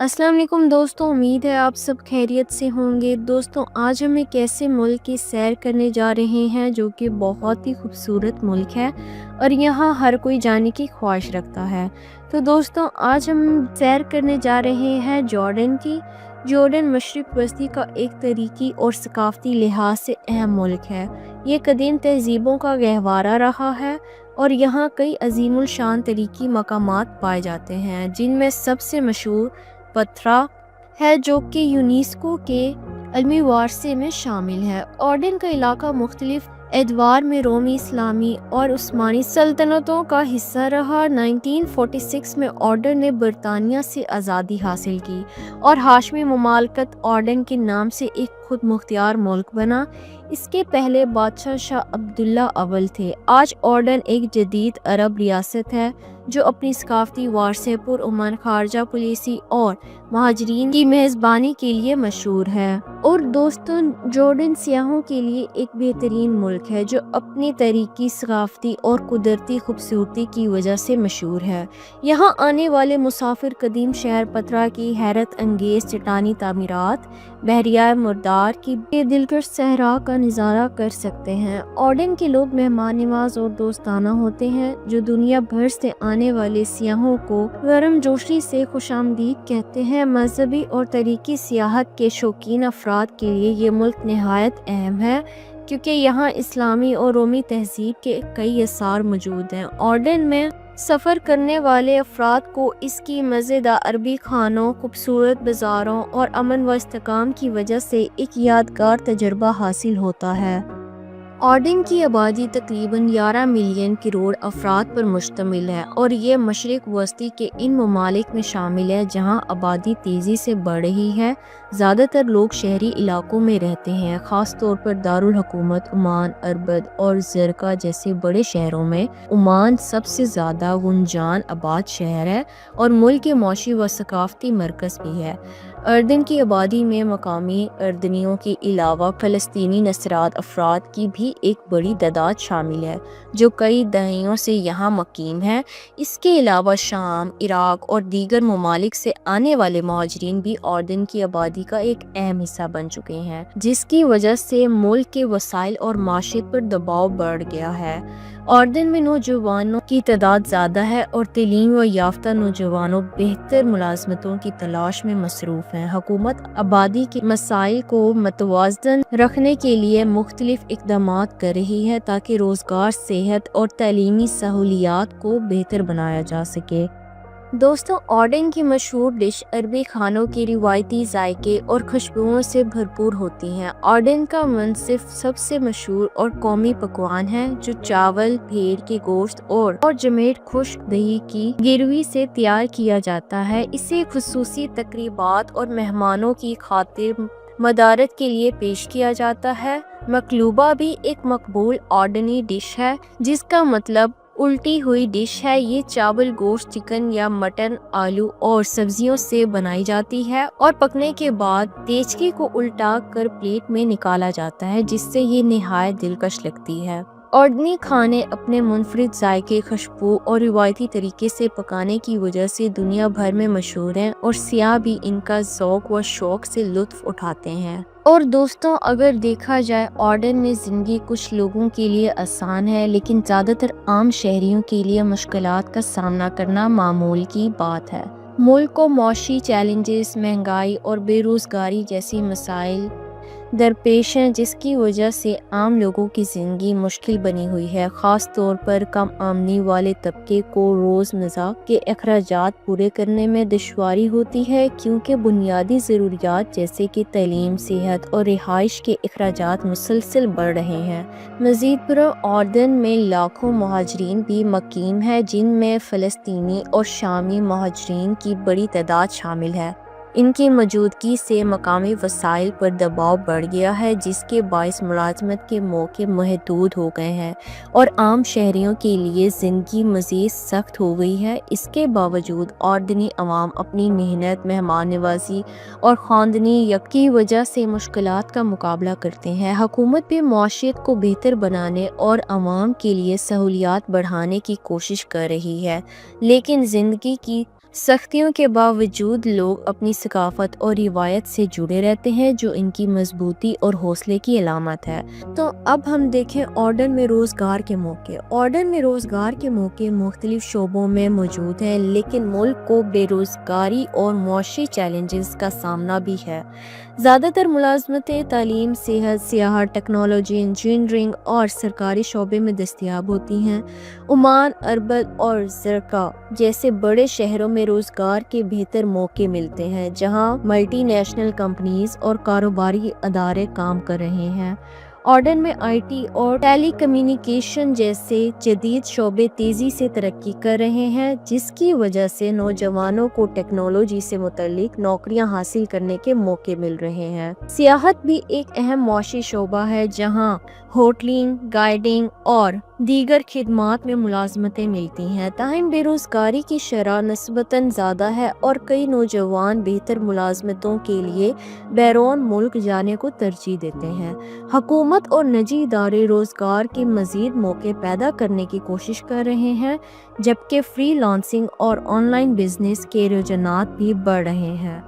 अस्सलाम वालेकुम दोस्तों, उम्मीद है आप सब खैरियत से होंगे। दोस्तों, आज हम एक ऐसे मुल्क की सैर करने जा रहे हैं जो कि बहुत ही खूबसूरत मुल्क है और यहाँ हर कोई जाने की ख्वाहिश रखता है। तो दोस्तों, आज हम सैर करने जा रहे हैं जॉर्डन की। जॉर्डन मशरिक़ वस्ती का एक तरीकी और सकाफ़ती लिहाज से अहम मुल्क है। ये कदीम तहज़ीबों का गहवारा रहा है और यहाँ कई अज़ीमुल शान तरीकी मकामात पाए जाते हैं, जिनमें सबसे मशहूर पथरा है जो कि यूनेस्को के अलमी वारसे में शामिल है। ऑर्डन का इलाका मुख्तलिफ एदवार में रोमी, इस्लामी और उस्मानी सल्तनतों का हिस्सा रहा। 1946 में ऑर्डन ने बरतानिया से आज़ादी हासिल की और हाशमी ममालकत ऑर्डन के नाम से एक खुद मुख्तियार मुल्क बना। इसके पहले बादशाह शाह अब्दुल्ला अव्वल थे। आज ऑर्डन एक जदीद अरब रियासत है जो अपनी सकाफ़ती वारसे पुर अमन खारजा पॉलिसी और महाजरीन की मेज़बानी के लिए मशहूर है। और दोस्तों, जॉर्डन सियाहों के लिए एक बेहतरीन मुल्क है जो अपनी तरीकी, सकाफ़ती और कुदरती खूबसूरती की वजह से मशहूर है। यहाँ आने वाले मुसाफिर कदीम शहर पथरा की हैरत अंगेज़ चट्टानी तामीरात, बहरिया मुर्दार की बेदिलकश सहरा का नज़ारा कर सकते हैं। ऑर्डन के लोग मेहमान नवाज और दोस्ताना होते हैं जो दुनिया भर से आने वाले सियाहों को गर्म जोशी से खुशामदीद कहते हैं। मजहबी और तरीकी सियाहत के शौकीन अफराद के लिए ये मुल्क नहायत अहम है क्योंकि यहाँ इस्लामी और रोमी तहजीब के कई आसार मौजूद हैं। ऑर्डन में सफ़र करने वाले अफराद को इसकी मज़ेदार अरबी खानों, खूबसूरत बाज़ारों और अमन व इस्तेकाम की वजह से एक यादगार तजुर्बा हासिल होता है। ऑर्डन की आबादी तकरीबन 11 मिलियन करोड़ अफराद पर मुश्तमिल है और ये मशरिक़ वस्ती के इन ममालिक में शामिल है जहाँ आबादी तेज़ी से बढ़ रही है। ज़्यादातर लोग शहरी इलाकों में रहते हैं, ख़ास तौर पर दारुल हुकूमत ओमान, अरबद और ज़रका जैसे बड़े शहरों में। ओमान सबसे ज़्यादा गुंजान आबाद शहर है और मुल्क के मौशी व सकाफ़ती मरकज़ भी है। अर्दन की आबादी में मकामी अर्दनियों के अलावा फ़लस्तीनी नस्रात अफराद की भी एक बड़ी तादाद शामिल है जो कई दहाइयों से यहाँ मकीम है। इसके अलावा शाम, इराक और दीगर ममालिक से आने वाले महाजरीन भी ऑर्डन की आबादी का एक अहम हिस्सा बन चुके हैं, जिसकी वजह से मुल्क के वसाइल और माशियत पर दबाव बढ़ गया है। ऑर्डन में नौजवानों की तादाद ज़्यादा है और तलीम व याफ्ता नौजवानों बेहतर मुलाजमतों की तलाश में मसरूफ़ हैं। हुकूमत आबादी के मसाइल को मतवाज़न रखने के लिए मुख्तलिफ इक़दामात कर रही है ताकि रोज़गार, सेहत और तलीमी सहूलियात को बेहतर बनाया जा सके। दोस्तों, ऑर्डन की मशहूर डिश अरबी खानों की रिवायती जायके और खुशबुओं से भरपूर होती हैं। ऑर्डन का मुनसिफ सबसे मशहूर और कौमी पकवान है जो चावल, भेड़ के गोश्त और जमेट खुश्क दही की गिरवी से तैयार किया जाता है। इसे खुसूसी तकरीबात और मेहमानों की खातिर मदारत के लिए पेश किया जाता है। मकलूबा भी एक मकबूल ऑर्डनी डिश है जिसका मतलब उल्टी हुई डिश है। ये चावल, गोश्त, चिकन या मटन, आलू और सब्जियों से बनाई जाती है और पकने के बाद तेजके को उल्टा कर प्लेट में निकाला जाता है जिससे ये निहायत दिलकश लगती है। ऑर्डनी खाने अपने मुनफरिद जायके, खुशबू और रिवायती तरीके से पकाने की वजह से दुनिया भर में मशहूर हैं और सियाह भी इनका ज़ौक़ व शौक़ से लुत्फ़ उठाते हैं। और दोस्तों, अगर देखा जाए ऑर्डन में ज़िंदगी कुछ लोगों के लिए आसान है लेकिन ज़्यादातर आम शहरियों के लिए मुश्किलात का सामना करना मामूल की बात है। मुल्क को मौशी चैलेंजेस, महंगाई और बेरोज़गारी जैसी मसाइल दरपेश हैं जिसकी वजह से आम लोगों की ज़िंदगी मुश्किल बनी हुई है। ख़ास तौर पर कम आमदनी वाले तबके को रोज़मर्रा के अखराजात पूरे करने में दुश्वारी होती है क्योंकि बुनियादी ज़रूरियात जैसे कि तलीम, सेहत और रिहाइश के अखराजात मुसलसल बढ़ रहे हैं। मज़ीद पर ऑर्डन में लाखों महाजरीन भी मकीम है जिनमें फ़लस्तीनी और शामी महाजरीन की बड़ी तादाद शामिल है। इनकी मौजूदगी से मकामी वसाइल पर दबाव बढ़ गया है जिसके बाइस मुलाजमत के मौके महदूद हो गए हैं और आम शहरियों के लिए ज़िंदगी मज़ीद सख्त हो गई है। इसके बावजूद ऑर्डनी अवाम अपनी मेहनत, मेहमान नवाजी और ख़ानदानी यक की वजह से मुश्किलात का मुकाबला करते हैं। हुकूमत भी माशियत को बेहतर बनाने और अवाम के लिए सहूलियात बढ़ाने की कोशिश कर रही है लेकिन ज़िंदगी की सख्तियों के बावजूद लोग अपनी सकाफत और रिवायत से जुड़े रहते हैं, जो इनकी मजबूती और हौसले की अलामत है। तो अब हम देखें ऑर्डन में रोज़गार के मौके। ऑर्डन में रोज़गार के मौके मुख्तलिफ शोबों में मौजूद हैं, लेकिन मुल्क को बेरोज़गारी और मुआशी चैलेंजेस का सामना भी है। ज़्यादातर मुलाजमतें तालीम, सेहत, सियाहत, टेक्नोलॉजी, इंजीनियरिंग और सरकारी शोबे में दस्तयाब होती हैं। ओमान, अरबल और ज़रका जैसे बड़े शहरों में रोज़गार के बेहतर मौके मिलते हैं, जहां मल्टी नेशनल कंपनीज और कारोबारी अदारे काम कर रहे हैं। ऑर्डन में आईटी और टेली कम्युनिकेशन जैसे जदीद शोबे तेज़ी से तरक्की कर रहे हैं, जिसकी वजह से नौजवानों को टेक्नोलॉजी से मुतल्लिक नौकरियां हासिल करने के मौके मिल रहे हैं। सियाहत भी एक अहम मुआशी शोबा है, जहां होटलिंग, गाइडिंग और दीगर खिदमात में मुलाजमतें मिलती हैं। ताहम बेरोज़गारी की शरह नस्बतन ज़्यादा है और कई नौजवान बेहतर मुलाजमतों के लिए बैरून मुल्क जाने को तरजीह देते हैं। हुकूमत और निजी इदारे रोज़गार के मज़ीद मौके पैदा करने की कोशिश कर रहे हैं, जबकि फ्रीलांसिंग और ऑनलाइन बिजनेस के रुझानात भी बढ़ रहे हैं,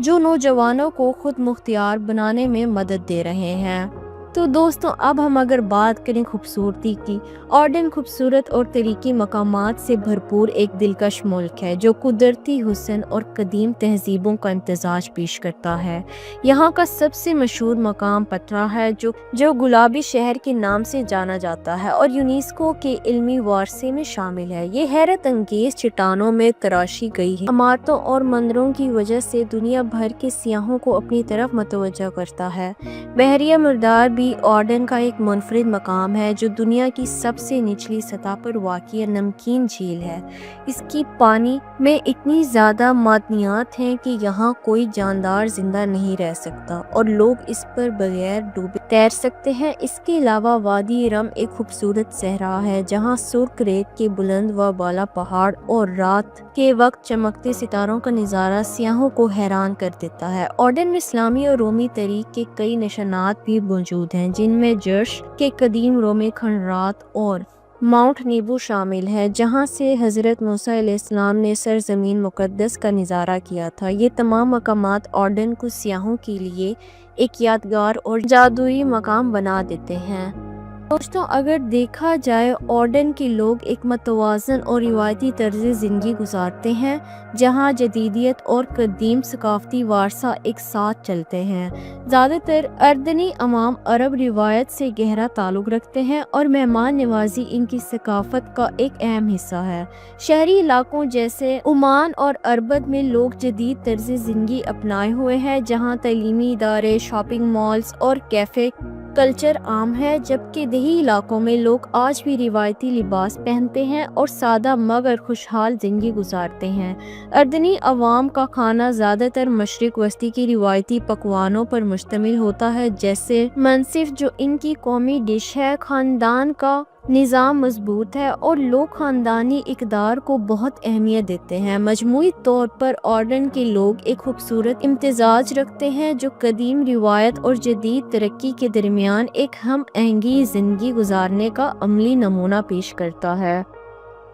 जो नौजवानों को खुद मुख्तियार बनाने में मदद दे रहे हैं। तो दोस्तों, अब हम अगर बात करें खूबसूरती की, ऑर्डन खूबसूरत और तरीकी मकामात से भरपूर एक दिलकश मुल्क है, जो कुदरती हुस्न और कदीम तहजीबों का इम्तजाज पेश करता है। यहाँ का सबसे मशहूर मकाम पटरा है, जो गुलाबी शहर के नाम से जाना जाता है और यूनेस्को के इल्मी वारसे में शामिल है। ये हैरत अंगेज चट्टानों में तराशी गई है इमारतों और मंदिरों की वजह से दुनिया भर के सियाहों को अपनी तरफ मतवज्जह करता है। बहरिया मुर्दार भी ऑर्डन का एक मुनफरिद मकाम है, जो दुनिया की सबसे निचली सतह पर वाक़िया नमकीन झील है। इसकी पानी में इतनी ज़्यादा मादनियात हैं कि यहाँ कोई जानदार जिंदा नहीं रह सकता और लोग इस पर बगैर डूबे तैर सकते हैं। इसके अलावा वादी रम एक खूबसूरत सहरा है, जहाँ सुर्ख रेत के बुलंद व बाला पहाड़ और रात के वक्त चमकते सितारों का नज़ारा सियाहों को हैरान कर देता है। ऑर्डन में इस्लामी और रोमी तरीक के कई निशानात भी मौजूद हैं, जिनमें जर्श के कदीम रोमी खंडरात और माउंट नीबू शामिल है, जहां से हज़रत मूसा अलैहिस्सलाम ने सरजमीन मुक़द्दस का नज़ारा किया था। ये तमाम मकामात ऑर्डन को सियाहों के लिए एक यादगार और जादुई मकाम बना देते हैं। दोस्तों, अगर देखा जाए, ऑर्डन के लोग एक मतवाज़न और रिवायती तर्ज ज़िंदगी गुजारते हैं, जहां जदीदियत और कदीम सकाफ़ती वारसा एक साथ चलते हैं। ज़्यादातर अर्दनी अवाम अरब रिवायत से गहरा ताल्लुक़ रखते हैं और मेहमान नवाजी इनकी सकाफ़त का एक अहम हिस्सा है। शहरी इलाकों जैसे ओमान और अरबद में लोग जदीद तर्ज ज़िंदगी अपनाए हुए हैं, जहाँ तलीमी इदारे, शॉपिंग मॉल्स और कैफ़े कल्चर आम है, जबकि देही इलाकों में लोग आज भी रिवायती लिबास पहनते हैं और सादा मगर खुशहाल जिंदगी गुजारते हैं। अर्दनी अवाम का खाना ज़्यादातर मशरिक वस्ती की रिवायती पकवानों पर मुश्तमिल होता है, जैसे मनसिफ जो इनकी कौमी डिश है। खानदान का निज़ाम मजबूत है और लोग खानदानी इक़दार को बहुत अहमियत देते हैं। मजमूई तौर पर ऑर्डन के लोग एक खूबसूरत इम्तिजाज रखते हैं, जो कदीम रिवायत और जदीद तरक्की के दरमियान एक हम आहंगी ज़िंदगी गुजारने का अमली नमूना पेश करता है।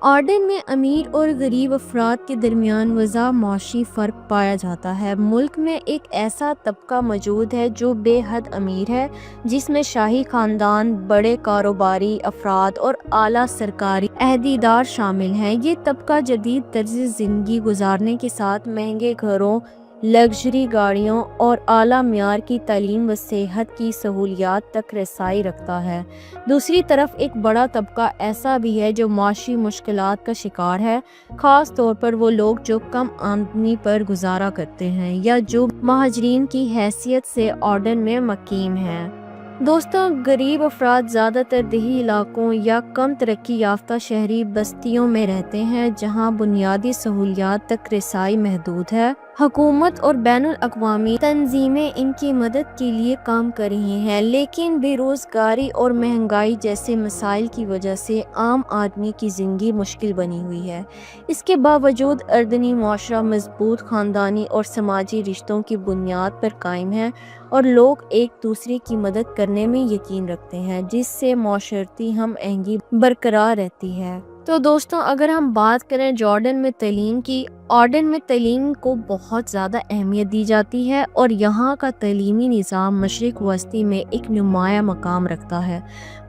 ऑर्डन में अमीर और गरीब अफराद के दरमियान वज़ा माशी फ़र्क पाया जाता है। मुल्क में एक ऐसा तबका मौजूद है जो बेहद अमीर है, जिसमें शाही ख़ानदान, बड़े कारोबारी अफराद और आला सरकारी अहदेदार शामिल हैं। ये तबका जदीद तर्ज ज़िंदगी गुजारने के साथ महंगे घरों, लग्जरी गाड़ियों और आला मियार की तालीम व सेहत की सहूलियात तक रसाई रखता है। दूसरी तरफ एक बड़ा तबका ऐसा भी है जो माशी मुश्किलात का शिकार है, ख़ास तौर पर वो लोग जो कम आमदनी पर गुजारा करते हैं या जो महाजरीन की हैसियत से ऑर्डन में मकीम हैं। दोस्तों, गरीब अफराद ज़्यादातर देही इलाकों या कम तरक्की याफ्ता शहरी बस्तियों में रहते हैं, जहां बुनियादी सहूलियात तक रसाई महदूद है। हुकूमत और बैनुल अक़वामी तंजीमें इनकी मदद के लिए काम कर रही हैं, लेकिन बेरोज़गारी और महंगाई जैसे मसाइल की वजह से आम आदमी की ज़िंदगी मुश्किल बनी हुई है। इसके बावजूद अर्दनी मुआशरा मजबूत ख़ानदानी और समाजी रिश्तों की बुनियाद पर कायम है और लोग एक दूसरे की मदद करने में यकीन रखते हैं, जिससे माशरती हम आहंगी बरकरार रहती है। तो दोस्तों, अगर हम बात करें जॉर्डन में तालीम की, آرڈن میں تعلیم کو بہت زیادہ اہمیت دی جاتی ہے اور یہاں کا تعلیمی نظام مشرق وسطی میں ایک نمایاں مقام رکھتا ہے۔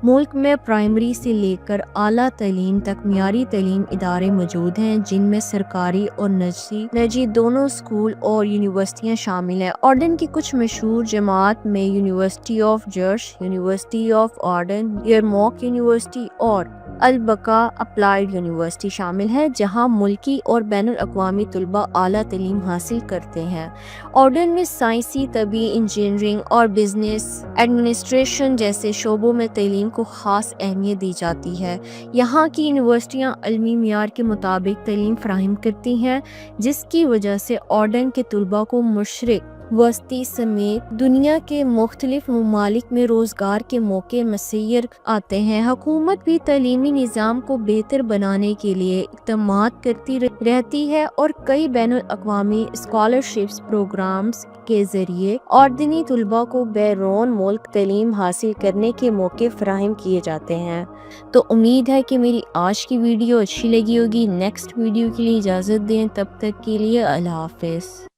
ملک میں پرائمری سے لے کر اعلیٰ تعلیم تک معیاری تعلیم ادارے موجود ہیں، جن میں سرکاری اور نجی دونوں اسکول اور یونیورسٹیاں شامل ہیں۔ آرڈن کی کچھ مشہور جامعات میں university of Jerash, university of آرڈن، یرموک یونیورسٹی اور البقا اپلائیڈ یونیورسٹی شامل ہے، جہاں ملکی اور بین الاقوامی طلباء اعلیٰ تعلیم حاصل کرتے ہیں۔ آرڈن میں سائنسی، طبی، انجینئرنگ اور بزنس ایڈمنسٹریشن جیسے شعبوں میں تعلیم کو خاص اہمیت دی جاتی ہے۔ یہاں کی یونیورسٹیاں عالمی معیار کے مطابق تعلیم فراہم کرتی ہیں، جس کی وجہ سے آرڈن کے طلباء کو مشرق وسطی سمیت دنیا کے مختلف ممالک میں روزگار کے موقع میسر آتے ہیں۔ حکومت بھی تعلیمی نظام کو بہتر بنانے کے لیے اقدامات کرتی رہتی ہے اور کئی بین الاقوامی اسکالرشپس پروگرامز کے ذریعے آردنی طلباء کو بیرون ملک تعلیم حاصل کرنے کے موقع فراہم کیے جاتے ہیں۔ تو امید ہے کہ میری آج کی ویڈیو اچھی لگی ہوگی۔ نیکسٹ ویڈیو کے لیے اجازت دیں، تب تک کے لیے اللہ حافظ۔